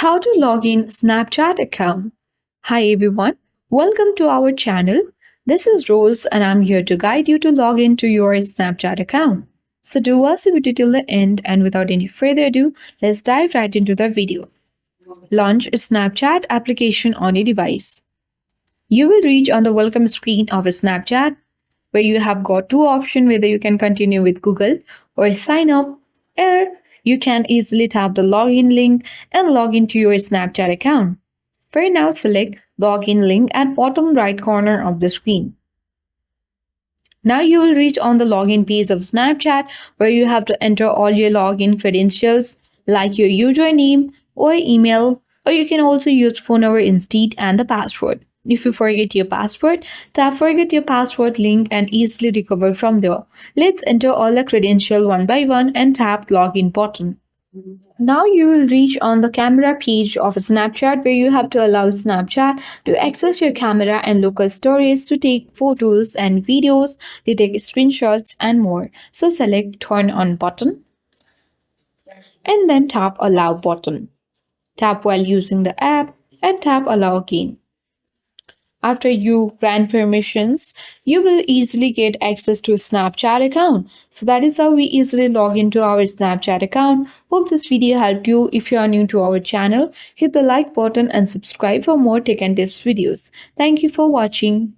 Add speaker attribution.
Speaker 1: How to log in Snapchat account. Hi everyone, welcome to our channel. This is Rose and I'm here to guide you to log into your Snapchat account. So do watch the video till the end and without any further ado, let's dive right into the video. Launch a Snapchat application on your device. You will reach on the welcome screen of a Snapchat where you have got two options whether you can continue with Google or sign up, or you can easily tap the login link and log into your Snapchat account. For now, select login link at bottom right corner of the screen. Now you will reach on the login page of Snapchat where you have to enter all your login credentials like your username or email, or you can also use phone number instead and the password. If you forget your password, tap forget your password link and easily recover from there. Let's enter all the credentials one by one and tap login button. Now you will reach on the camera page of Snapchat where you have to allow Snapchat to access your camera and local storage to take photos and videos, to take screenshots and more. So select turn on button and then tap allow button. Tap while using the app and tap allow again. After you grant permissions, you will easily get access to a Snapchat account. So that is how we easily log into our Snapchat account. Hope this video helped you. If you are new to our channel, hit the like button and subscribe for more tech and tips videos. Thank you for watching.